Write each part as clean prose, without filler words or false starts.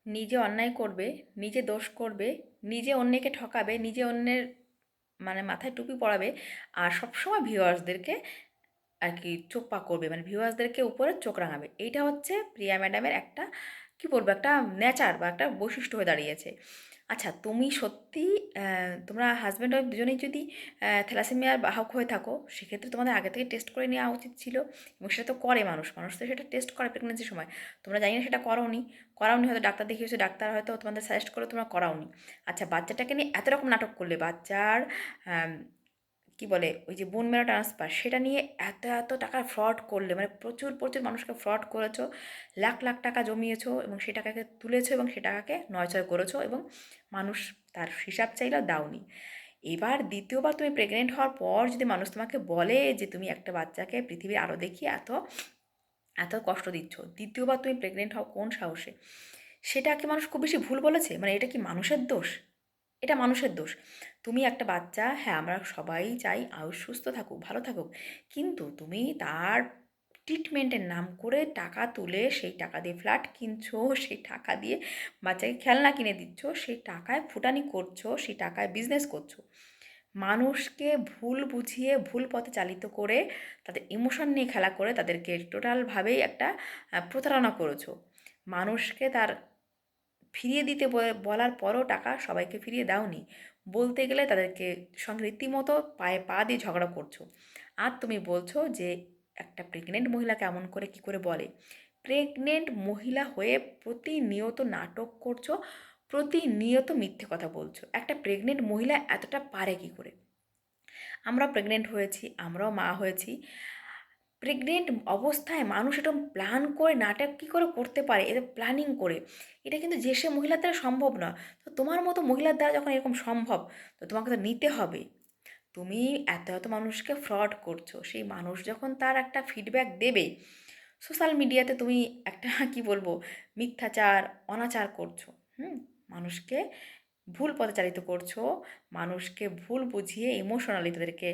নিজে অন্যায় করবে, নিজে দোষ করবে, নিজে অন্যকে ঠকাবে, নিজে অন্যের মাথায় টুপি পরাবে, আর সবসময় ভিউয়ার্সদেরকে আর কি চোখ পাক করবে, ভিউয়ার্সদেরকে উপরে চোখ রাঙাবে। এইটা হচ্ছে প্রিয়া ম্যাডামের একটা কি বলবো, একটা নেচার বা একটা বৈশিষ্ট্য হয়ে দাঁড়িয়েছে। আচ্ছা, তুমি সত্যি তোমরা হাজব্যান্ড ওয়াইফ দুজনেই যদি থ্যালাসেমিয়ার বাহক হয়ে থাকো, সেক্ষেত্রে তোমাদের আগে থেকে টেস্ট করে নেওয়া উচিত ছিল। এবং সেটা তো করে মানুষ, মানুষ তো সেটা টেস্ট করে প্রেগনেন্সির সময়। তোমরা জানি না সেটা করাওনি হয়তো ডাক্তার দেখিয়েছো, ডাক্তার হয়তো তোমাদের সাজেস্ট করে তোমরা করাওনি। আচ্ছা, বাচ্চাটাকে নিয়ে এত রকম নাটক করলে, বাচ্চার কি বলে ওই যে বোন ম্যারো ট্রান্সফার, সেটা নিয়ে এত এত টাকার ফ্রড করলে, প্রচুর প্রচুর মানুষকে ফ্রড করেছো, লাখ লাখ টাকা জমিয়েছো এবং সে টাকাকে তুলেছো এবং সে টাকাকে নয়ছয় করেছো, এবং মানুষ তার হিসাব চাইলেও দাওনি। এবার দ্বিতীয়বার তুমি প্রেগনেন্ট হওয়ার পর যদি মানুষ তোমাকে বলে যে তুমি একটা বাচ্চাকে পৃথিবীর আলো দেখিয়ে এত এত কষ্ট দিচ্ছ, দ্বিতীয়বার তুমি প্রেগনেন্ট হও কোন সাহসে? সেটা কি মানুষ খুব বেশি ভুল বলেছে? এটা কি মানুষের দোষ? এটা মানুষের দোষ। তুমি একটা বাচ্চা, হ্যাঁ আমরা সবাই চাই আয়ুষ সুস্থ থাকুক, ভালো থাকুক, কিন্তু তুমি তার ট্রিটমেন্টের নাম করে টাকা তুলে সেই টাকা দিয়ে ফ্ল্যাট কিনছো, সেই টাকা দিয়ে বাচ্চাকে খেলনা কিনে দিচ্ছ, সেই টাকায় ফুটানি করছো, সেই টাকায় বিজনেস করছো, মানুষকে ভুল বুঝিয়ে ভুল পথে চালিত করে তাদের ইমোশন নিয়ে খেলা করে তাদেরকে টোটালভাবেই একটা প্রতারণা করেছো। মানুষকে তার ফিরিয়ে দিতে বলার পরও টাকা সবাইকে ফিরিয়ে দাওনি, বলতে গেলে তাদেরকে সঙ্গে রীতিমতো পায়ে পা দিয়ে ঝগড়া করছো। আর তুমি বলছো যে একটা প্রেগনেন্ট মহিলা কেমন করে কি করে বলে? প্রেগনেন্ট মহিলা হয়ে প্রতিনিয়ত নাটক করছো, প্রতিনিয়ত মিথ্যে কথা বলছো। একটা প্রেগনেন্ট মহিলা এতটা পারে কি করে? আমরাও প্রেগনেন্ট হয়েছি, আমরাও মা হয়েছি। প্রেগনেন্ট অবস্থায় মানুষ এরকম প্ল্যান করে নাটক কী করে করতে পারে, এটা প্ল্যানিং করে? এটা কিন্তু যে সে মহিলার দ্বারা সম্ভব না। তো তোমার মতো মহিলার দ্বারা যখন এরকম সম্ভব, তো তোমাকে তো নিতে হবে। তুমি এত এত মানুষকে ফ্রড করছো, সেই মানুষ যখন তার একটা ফিডব্যাক দেবে, সোশ্যাল মিডিয়াতে তুমি একটা কি বলবো, মিথ্যাচার, অনাচার করছো। হুম, মানুষকে ভুল পথে চালিত করছো, মানুষকে ভুল বুঝিয়ে ইমোশনালি তাদেরকে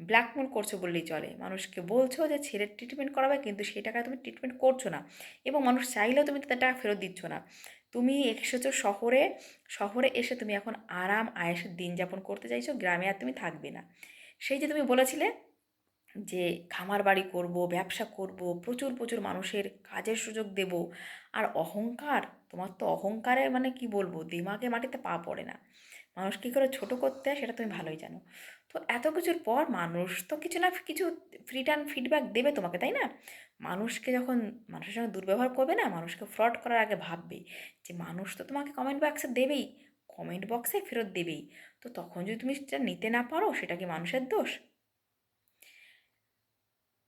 ব্ল্যাকমেল করছো বললেই চলে। মানুষকে বলছো যে ছেলের ট্রিটমেন্ট করাবে, কিন্তু সেই টাকায় তুমি ট্রিটমেন্ট করছো না, এবং মানুষ চাইলেও তুমি তাদের টাকা ফেরত দিচ্ছ না। তুমি এসেছো শহরে, শহরে এসে তুমি এখন আরাম আয়েসের দিন যাপন করতে চাইছো, গ্রামে আর তুমি থাকবে না। সেই যে তুমি বলেছিলে যে খামার বাড়ি করব, ব্যবসা করব, প্রচুর প্রচুর মানুষের কাজের সুযোগ দেব, আর অহংকার, তোমার তো অহংকারের কি বলবো, দিমাগে মাটিতে পা পড়ে না। মানুষ কী করে ছোট করতে হয় সেটা তুমি ভালোই জানো। তো এত কিছুর পর মানুষ তো কিছু না কিছু রিটার্ন ফিডব্যাক দেবে তোমাকে, তাই না? মানুষকে যখন মানুষের সঙ্গে দুর্ব্যবহার করবে না, মানুষকে ফ্রড করার আগে ভাববে যে মানুষ তো তোমাকে কমেন্ট বক্সে দেবেই, কমেন্ট বক্সে ফেরত দেবেই। তো তখন যদি তুমি সেটা নিতে না পারো, সেটা কি মানুষের দোষ?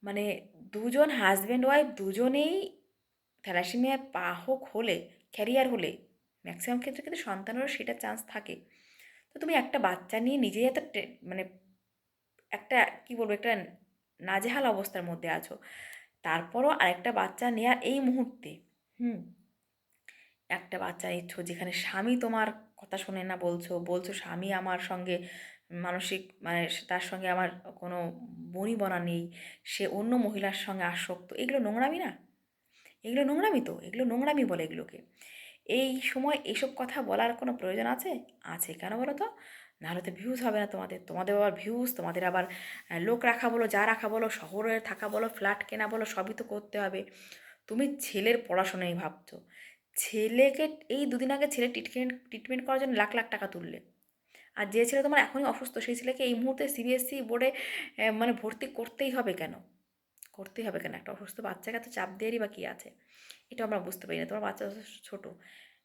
মানে দুজন হাজব্যান্ড ওয়াইফ দুজনেই থ্যালাসেমিয়ার বাহক হলে, ক্যারিয়ার হলে, ম্যাক্সিমাম ক্ষেত্রে কিন্তু সন্তানেরও সেটা চান্স থাকে। তো তুমি একটা বাচ্চা নিয়ে নিজেই এত একটা কি বলবো, একটা নাজেহাল অবস্থার মধ্যে আছো, তারপরও আরেকটা বাচ্চা নেওয়ার এই মুহূর্তে, হুম, একটা বাচ্চা নিচ্ছ যেখানে স্বামী তোমার কথা শোনে না, বলছো বলছো স্বামী আমার সঙ্গে মানসিক তার সঙ্গে আমার কোনো বনিবনা নেই, সে অন্য মহিলার সঙ্গে আসক্ত, এগুলো নোংরামি না? এগুলো নোংরামি তো, এগুলো নোংরামি বলে এগুলোকে। এই সময় এইসব কথা বলার কোনো প্রয়োজন আছে? আছে, কেন বলো তো? নাহলে তো ভিউজ হবে না তোমাদের, তোমাদের আবার ভিউজ, তোমাদের আবার লোক রাখা বলো, যা রাখা বলো, শহরে থাকা বলো, ফ্ল্যাট কেনা বলো, সবই তো করতে হবে। তুমি ছেলের পড়াশোনাই ভাবছো, ছেলেকে এই দুদিন আগে ছেলে ট্রিটমেন্ট ট্রিটমেন্ট করার জন্য লাখ লাখ টাকা তুললে, আর যে ছেলে তোমার এখনই অসুস্থ, সেই ছেলেকে এই মুহূর্তে সিবিএসসি বোর্ডে ভর্তি করতেই হবে কেন? করতেই হবে কেন? একটা অসুস্থ বাচ্চাকে তো চাপ দেওয়ারই বা কী আছে? এটা আমরা বুঝতে পারি না। তোমার বাচ্চা যথেষ্ট ছোটো,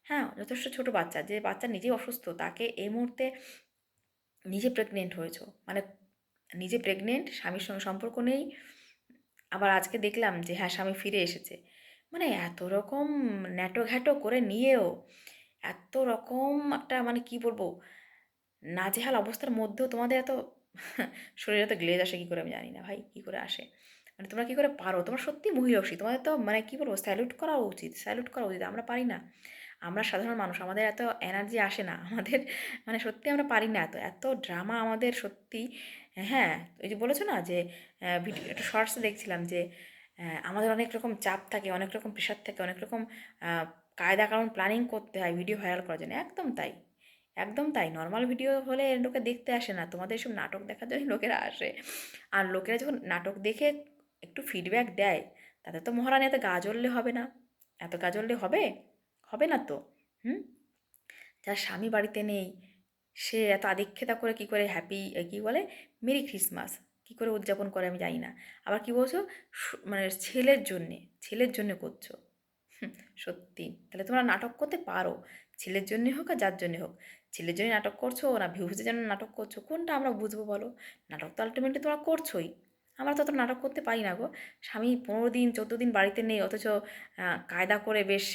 হ্যাঁ যথেষ্ট ছোটো বাচ্চা, যে বাচ্চা নিজেই অসুস্থ, তাকে এই মুহূর্তে নিজে প্রেগনেন্ট হয়েছো, নিজে প্রেগনেন্ট, স্বামীর সঙ্গে সম্পর্ক নেই, আবার আজকে দেখলাম যে হ্যাঁ স্বামী ফিরে এসেছে। এত রকম ন্যাটো-ঘ্যাটো করে নিয়েও, এত রকম একটা কি বলবো, নাজেহাল অবস্থার মধ্যেও তোমাদের এত শরীরে এত গ্লেজ আসে কী করে আমি জানি না ভাই, কী করে আসে? তোমরা কী করে পারো? তোমরা সত্যিই মহিয়সী, তোমাদের তো কী বলবো, স্যালুট করা উচিত, স্যালুট করা উচিত। আমরা পারি না, আমরা সাধারণ মানুষ, আমাদের এত এনার্জি আসে না আমাদের, সত্যি আমরা পারি না এত, এত ড্রামা আমাদের সত্যি। হ্যাঁ, ওই যে বলেছো না যে ভিডিও একটা শর্টসে দেখছিলাম যে আমাদের অনেক রকম চাপ থাকে, অনেক রকম প্রেশার থাকে, অনেক রকম কায়দা কানুন প্ল্যানিং করতে হয় ভিডিও ভাইরাল করার জন্য, একদম তাই, একদম তাই। নর্মাল ভিডিও হলে লোকে দেখতে আসে না, তোমাদের সব নাটক দেখার জন্যই লোকেরা আসে। আর লোকেরা যখন নাটক দেখে একটু ফিডব্যাক দেয়, তাতে তো মহারানী এত গা জ্বললে হবে না, এত গা জ্বললে হবে, হবে না তো। হুম। যার স্বামী বাড়িতে নেই, সে এত আদিক্ষেতা করে কী করে হ্যাপি, কী বলে, মেরি ক্রিসমাস কী করে উদযাপন করে আমি জানি না। আবার কী বলছো, মানে ছেলের জন্যে করছো। হুম, সত্যি তাহলে তোমরা নাটক করতে পারো, ছেলের জন্যে হোক আর যার জন্যে হোক। ছেলের জন্য নাটক করছো না ভিউজের জন্য নাটক করছো, কোনটা আমরা বুঝবো বলো? নাটক তো আলটিমেটলি তোমরা করছোই। আমরা তো অত নাটক করতে পারি না গো। স্বামী 15 দিন 14 দিন বাড়িতে নেই, অথচ কায়দা করে বেশ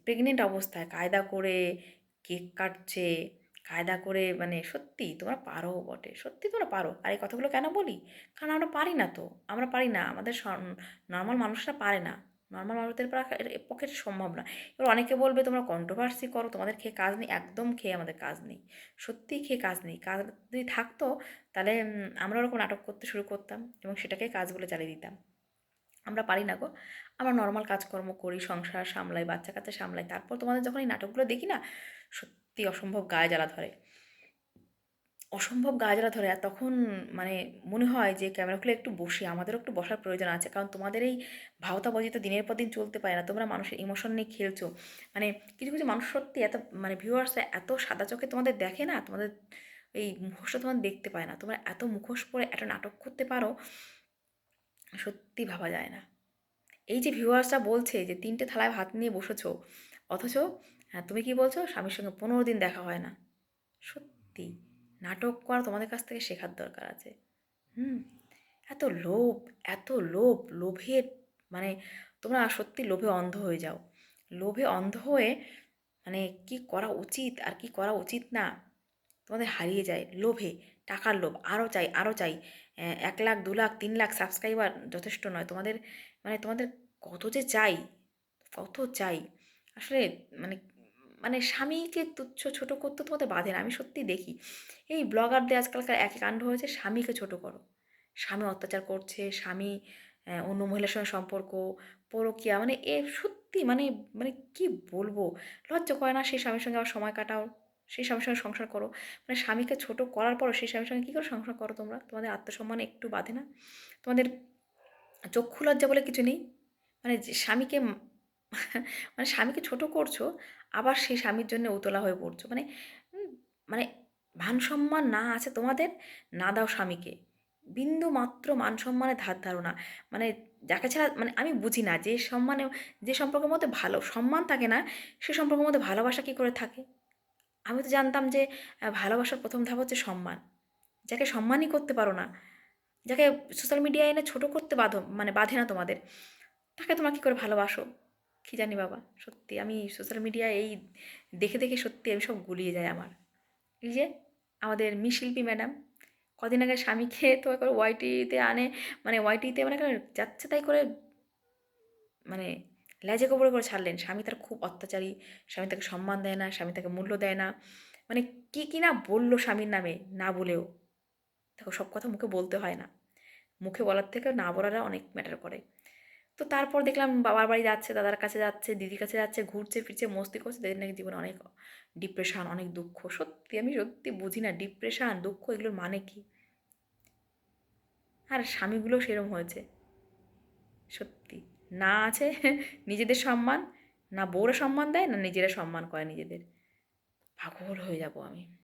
প্রেগনেন্ট অবস্থায় কায়দা করে কেক কাটছে, কায়দা করে, মানে সত্যি তোমরা পারো বটে, সত্যি তোমরা পারো। আর এই কথাগুলো কেন বলি? কারণ আমরা পারি না তো, আমরা পারি না, আমাদের নর্মাল মানুষরা পারে না, নর্মাল মানুষদের পক্ষে এটা সম্ভব না। এবার অনেকে বলবে তোমরা কন্ট্রোভার্সি করো, তোমাদের খেয়ে কাজ নেই, একদম খেয়ে আমাদের কাজ নেই, সত্যিই খেয়ে কাজ নেই। কাজ যদি থাকতো তাহলে আমরা ওরকম নাটক করতে শুরু করতাম এবং সেটাকে কাজ বলে চালিয়ে দিতাম। আমরা পারি না গো। আমরা নর্মাল কাজকর্ম করি, সংসার সামলাই, বাচ্চা কাচ্চা সামলাই, তারপর তোমাদের যখন এই নাটকগুলো দেখি না, সত্যি অসম্ভব গায়ে জ্বালা ধরে, অসম্ভব গায়ে জ্বালা ধরে। আর তখন মানে মনে হয় যে ক্যামেরা খুলে একটু বসি, আমাদেরও একটু বসার প্রয়োজন আছে, কারণ তোমাদের এই ভাওতাবাজি তো দিনের পর দিন চলতে পারে না, তোমরা মানুষের ইমোশন নিয়ে খেলছো। মানে কিছু কিছু মানুষ সত্যি এত, মানে ভিউয়ার্সরা এত সাদা চোখে তোমাদের দেখে না, তোমাদের এই মুখোশটা তোমাদের দেখতে পায় না, তোমরা এত মুখোশ পরে এত নাটক করতে পারো, সত্যি ভাবা যায় না। এই যে ভিউয়ার্সরা বলছে যে 3টে থালায় ভাত নিয়ে বসেছো, অথচ হ্যাঁ তুমি কি বলছো স্বামীর সঙ্গে 15 দিন দেখা হয় না। সত্যি নাটক করা তোমাদের কাছ থেকে শেখার দরকার আছে। হুম। এত লোভ, এত লোভ, লোভে মানে তোমরা সত্যি লোভে অন্ধ হয়ে যাও, লোভে অন্ধ হয়ে মানে কি করা উচিত আর কি করা উচিত না তোমাদের হারিয়ে যায় লোভে। টাকার লোভ, আরও চাই আরও চাই, 1 লাখ 2 লাখ 3 লাখ সাবস্ক্রাইবার যথেষ্ট নয় তোমাদের, মানে তোমাদের কত যে চাই, কত চাই আসলে। মানে মানে স্বামীকে তুচ্ছ ছোট করতে তোমাদের বাধে না, আমি সত্যি দেখি এই ব্লগারদের আজকালকার একই কাণ্ড হয়েছে, স্বামীকে ছোট করো, স্বামী অত্যাচার করছে, স্বামী অন্য মহিলার সঙ্গে সম্পর্ক, পরকীয়া, মানে এ সত্যি মানে, মানে কি বলবো, লজ্জা করে না সেই স্বামীর সঙ্গে আবার সময় কাটাও, সেই স্বামীর সঙ্গে সংসার করো, মানে স্বামীকে ছোট করার পরও সেই স্বামীর সঙ্গে কী করে সংসার করো তোমরা? তোমাদের আত্মসম্মানে একটু বাধে না? তোমাদের চক্ষু লজ্জা বলে কিছু নেই? মানে যে স্বামীকে মানে স্বামীকে ছোট করছো, আবার সেই স্বামীর জন্য উতলা হয়ে পড়ছো, মানে মানে মান সম্মান না আছে তোমাদের, না দাও স্বামীকে বিন্দু মাত্র মান সম্মানের ধার ধারণা। মানে যাকে ছাড়া, মানে আমি বুঝি না যে সম্মানে, যে সম্পর্কের মধ্যে ভালো সম্মান থাকে না, সে সম্পর্কের মধ্যে ভালোবাসা কী করে থাকে? আমি তো জানতাম যে ভালোবাসার প্রথম ধাপ হচ্ছে সম্মান। যাকে সম্মানই করতে পারো না, যাকে সোশ্যাল মিডিয়ায় এনে ছোট করতে মানে বাধে না তোমাদের, তাকে তোমরা কী করে ভালোবাসো? কী জানি বাবা, সত্যি আমি সোশ্যাল মিডিয়ায় এই দেখে দেখে সত্যি আমি সব গুলিয়ে যায় আমার। এই যে আমাদের শিল্পী ম্যাডাম কদিন আগে স্বামীকে তো একবার ওয়াইটিতে আনে, মানে ওয়াইটিতে মানে যাচ্ছে তাই করে, মানে লেজে গোবরে করে ছাড়লেন। স্বামী তার খুব অত্যাচারী, স্বামী তাকে সম্মান দেয় না, স্বামী তাকে মূল্য দেয় না, মানে কী কী না বললো স্বামীর নামে না বলেও। দেখো সব কথা মুখে বলতে হয় না, মুখে বলার থেকে না বলাটা অনেক ম্যাটার করে। তো তারপর দেখলাম বাবার বাড়ি যাচ্ছে, দাদার কাছে যাচ্ছে, দিদির কাছে যাচ্ছে, ঘুরছে ফিরছে মস্তি করছে, তাদের নাকি জীবনে অনেক ডিপ্রেশন, অনেক দুঃখ। সত্যি আমি সত্যি বুঝি না ডিপ্রেশন দুঃখ এগুলোর মানে কি। আর স্বামীগুলো সেরম হয়েছে সত্যি, না আছে নিজেদের সম্মান, না বউরা সম্মান দেয়, না নিজেরা সম্মান করে নিজেদের। পাগল হয়ে যাব আমি।